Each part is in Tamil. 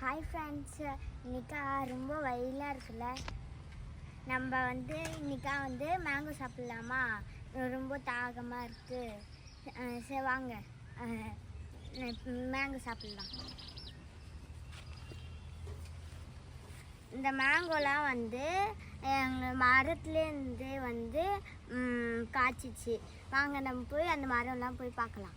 ஹாய் ஃப்ரெண்ட்ஸ், இன்றைக்கா ரொம்ப வெயிலாக இருக்குல்ல. நம்ம இன்றைக்கா மேங்கோ சாப்பிட்லாமா? ரொம்ப தாகமாக இருக்குது. சரி வாங்க மேங்கோ சாப்பிட்லாம். இந்த மேங்கோலாம் எங்கள் மரத்துலேருந்து காய்ச்சிச்சு. வாங்க நம்ம போய் அந்த மரம்லாம் போய் பார்க்கலாம்.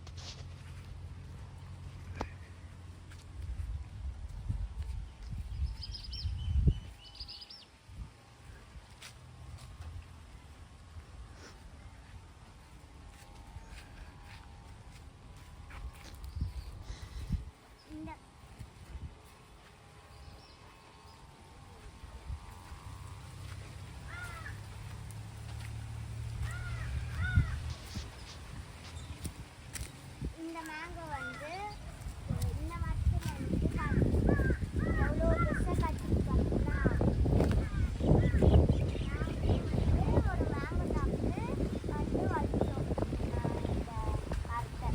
இந்த மேங்கோ இந்த மரத்தில் காய்ச்சி எவ்வளோ பெருசாக காய்ச்சிருக்காங்களா. ஒரு மேங்கோ சாப்பிட்டு வளர்த்தோம் இந்த மரத்தை.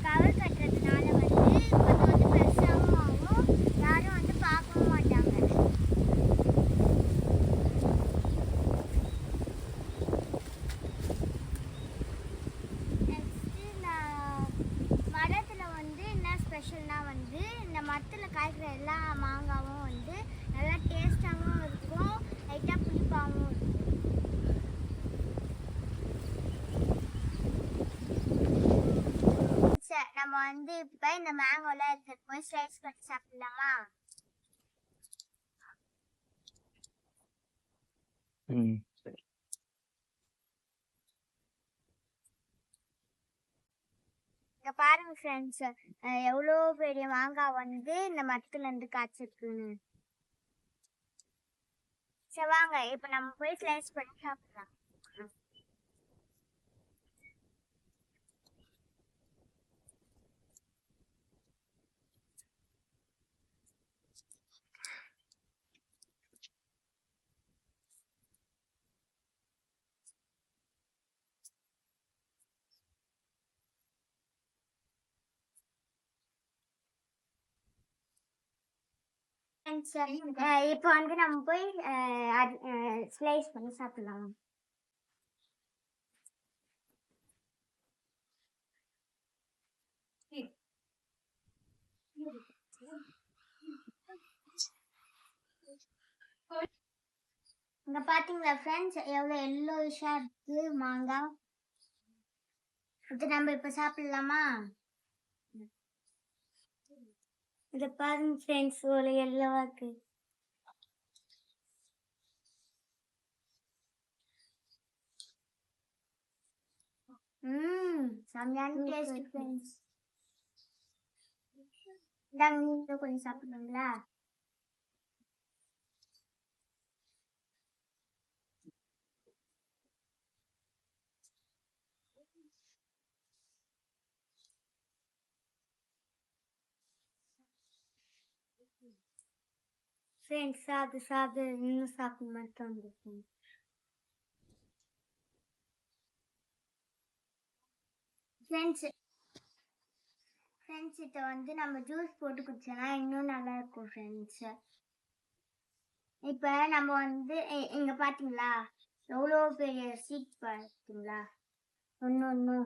கவர் கட்டுறதுனால கொஞ்சம் பெருசாகவும் ஆகும், யாரும் பார்க்கவும் மாட்டாங்க. நெக்ஸ்ட்டு நான் மரத்தில் என்ன ஸ்பெஷல்னா இந்த மரத்தில் காய்க்கிற எல்லா மாங்காவும் நல்லா டேஸ்டாகவும் இருக்கும், லைட்டாக புளிப்பாகவும் இருக்கும். நம்ம இப்போ இந்த மேங்கோல போய் ஸ்லைஸ் பண்ணி சாப்பிடலாமா? இங்க பாருங்க ஃப்ரெண்ட்ஸ், எவ்வளோ பெரிய மாங்காய் இந்த மரத்துல இருந்து காய்ச்சிருக்குன்னு. சரி வாங்க இப்போ நம்ம போய் ஸ்லைஸ் பண்ணி சாப்பிடலாம். இப்போ நம்ம போய் ஸ்லைஸ் பண்ணி சாப்பிடலாம். இங்க பாத்தீங்களா ஃப்ரெண்ட்ஸ், எவ்வளவு எல்லோயிஷா இருக்கு மாங்காய். இது நம்ம இப்ப சாப்பிடலாமா? இத பாருங்க ஃப்ரெண்ட்ஸ், ஒரு எல்லோவா இருக்கு. செம்மையான டேஸ்ட் ஃப்ரெண்ட்ஸ். இந்தாங்க, நீங்க கொஞ்சம் சாப்பிடுங்களா? ஃப்ரெண்ட்ஸ் சாப்பிட்டு இன்னும் சாப்பிட மாட்டோம். ஃப்ரெண்ட்ஸ் இதை நம்ம ஜூஸ் போட்டு குடிச்சோன்னா இன்னும் நல்லா இருக்கும் ஃப்ரெண்ட்ஸ். இப்போ நம்ம இங்க பாத்தீங்களா எவ்வளோ பெரிய சீட் பார்த்தீங்களா? ஒன்று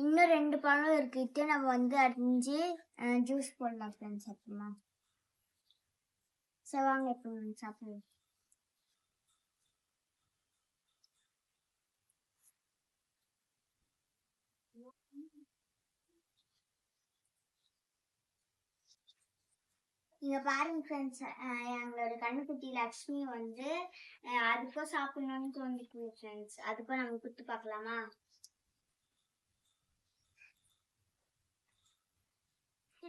இன்னும் 2 பழம் இருக்கு. நம்ம அரிஞ்சு ஜூஸ் போடலாம் ஃப்ரெண்ட்ஸ். அப்புறமா சரி வாங்க இப்போ சாப்பிடுவோம். இங்க பாருங்க ஃப்ரெண்ட்ஸ், எங்களோட கண்ணுக்குட்டி லக்ஷ்மி அதுக்கும் சாப்பிடணும்னு தோணிட்டு ஃப்ரெண்ட்ஸ். அதுக்கும் நம்ம கொடுத்து பார்க்கலாமா?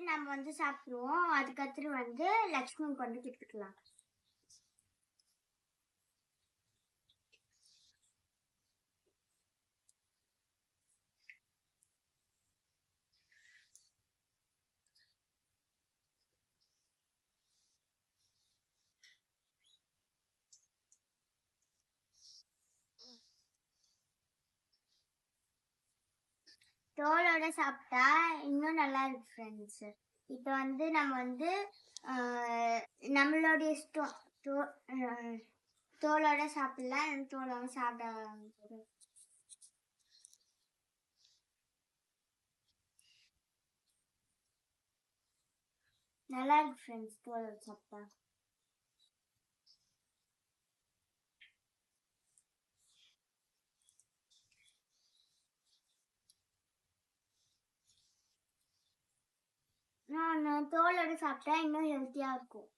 நம்ம சாப்பிடுவோம், அதுக்கப்புறம் லக்ஷ்மி கொடுத்துக்கலாம். தோலோட சாப்பிட்டா இன்னும் நல்லா இருக்கு ஃப்ரெண்ட்ஸ். இப்போ வந்து நம்ம வந்து நம்மளுடைய இஷ்டம். தோலோட சாப்பிடலாம், தோலோட சாப்பிட. நல்லா இருக்கு ஃப்ரெண்ட்ஸ் தோலோட சாப்பிட்டா. நான் தோலோட சாப்பிட்டா இன்னும் ஹெல்த்தியாக இருக்கும்.